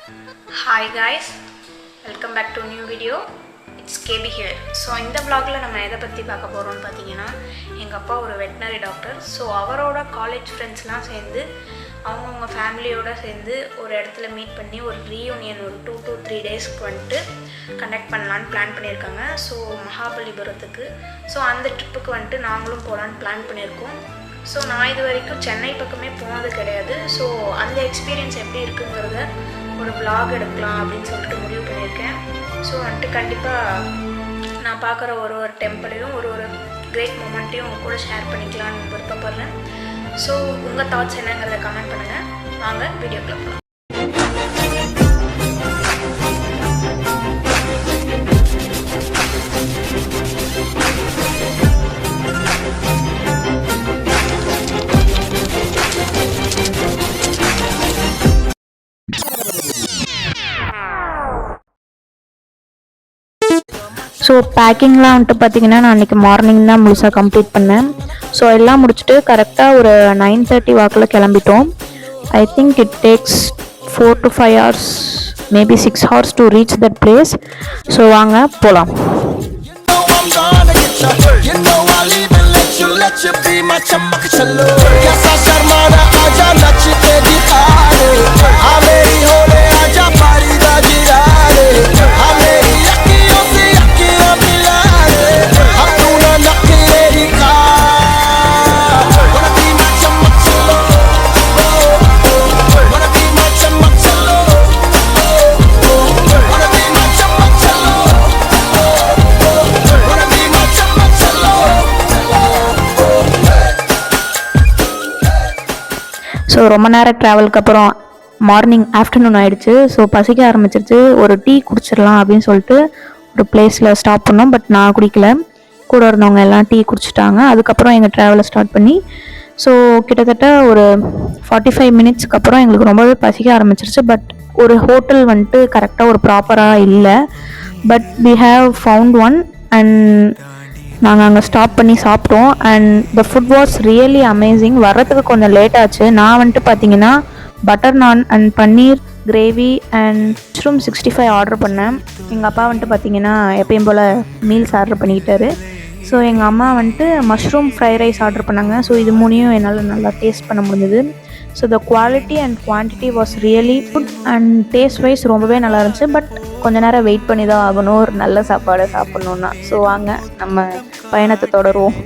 Hi guys, welcome back to a new video. It's KB here. So இந்த vlogல நம்ம எதை பற்றி பார்க்க போகிறோம்னு பார்த்தீங்கன்னா, எங்கள் அப்பா ஒரு வெட்டினரி டாக்டர். ஸோ அவரோட காலேஜ் ஃப்ரெண்ட்ஸ்லாம் சேர்ந்து அவங்கவுங்க ஃபேமிலியோடு சேர்ந்து ஒரு இடத்துல மீட் பண்ணி ஒரு ரீயூனியன் ஒரு 2 to 3 டேஸ்க்கு வந்துட்டு கண்டக்ட் பண்ணலான்னு பிளான் பண்ணியிருக்காங்க. ஸோ மகாபலிபுரத்துக்கு. ஸோ அந்த ட்ரிப்புக்கு வந்துட்டு நாங்களும் போகலான்னு பிளான் பண்ணியிருக்கோம். ஸோ நான் இது வரைக்கும் சென்னை பக்கமே போனது கிடையாது. ஸோ அந்த எக்ஸ்பீரியன்ஸ் எப்படி இருக்குங்கிறத ஒரு vlog எடுக்கலாம் அப்படின்னு சொல்லிட்டு முடிவு பண்ணியிருக்கேன். ஸோ வந்துட்டு கண்டிப்பாக நான் பார்க்குற ஒரு டெம்பிளையும் ஒரு கிரேட் மூமெண்ட்டையும் உங்கள் கூட ஷேர் பண்ணிக்கலான்னு விருப்பப்படுறேன். ஸோ உங்கள் தாட்ஸ் என்னங்கிறத கமெண்ட் பண்ணுங்கள். வாங்க வீடியோக்குள்ள போகலாம். ஸோ பேக்கிங்லாம் வந்துட்டு பார்த்தீங்கன்னா நான் அன்றைக்கி மார்னிங் தான் முழுசாக கம்ப்ளீட் பண்ணேன். ஸோ எல்லாம் முடிச்சுட்டு கரெக்டாக ஒரு 9:30 வாக்கில் கிளம்பிட்டோம். I think it takes 4 to 5 hours, maybe 6 hours to reach that place. So வாங்க போகலாம். ஸோ ரொம்ப நேரம் ட்ராவலுக்கு அப்புறம் ஆஃப்டர்நூன் ஆகிடுச்சு. ஸோ பசிக்க ஆரம்பிச்சிருச்சு. ஒரு டீ குடிச்சிடலாம் அப்படின்னு சொல்லிட்டு ஒரு பிளேஸில் ஸ்டாப் பண்ணோம். பட் நான் குடிக்கல, கூட இருந்தவங்க எல்லாம் டீ குடிச்சிட்டாங்க. அதுக்கப்புறம் எங்கள் ட்ராவலை ஸ்டார்ட் பண்ணி ஸோ கிட்டத்தட்ட ஒரு 45 மினிட்ஸ்க்கு அப்புறம் எங்களுக்கு ரொம்பவே பசிக்க ஆரம்பிச்சிருச்சு. பட் ஒரு ஹோட்டல் வந்துட்டு கரெக்டாக ஒரு ப்ராப்பராக இல்லை. But we have found one and நாங்கள் அங்கே ஸ்டாப் பண்ணி சாப்பிட்டோம். And the food was really amazing. வர்றதுக்கு கொஞ்சம் லேட் ஆச்சு. நான் வந்துட்டு பார்த்தீங்கன்னா butter naan and paneer gravy and mushroom 65 order பண்ணேன். எங்கள் அப்பா வந்துட்டு பார்த்தீங்கன்னா எப்பயும் போல் மீல்ஸ் ஆர்டர் பண்ணிக்கிட்டாரு. ஸோ எங்கள் அம்மா வந்துட்டு மஷ்ரூம் ஃப்ரைட் ரைஸ் ஆர்டர் பண்ணாங்க. ஸோ இது மூணையும் என்னால் நல்லா டேஸ்ட் பண்ண முடிஞ்சது. So the quality and quantity was really good and taste wise ரொம்பவே நல்லா இருந்துச்சு. பட் கொஞ்ச நேரம் வெயிட் பண்ணி தான் ஆகணும் ஒரு நல்ல சாப்பாடை சாப்பிட்ணுன்னா. ஸோ வாங்க நம்ம பயணத்தை தொடருவோம்.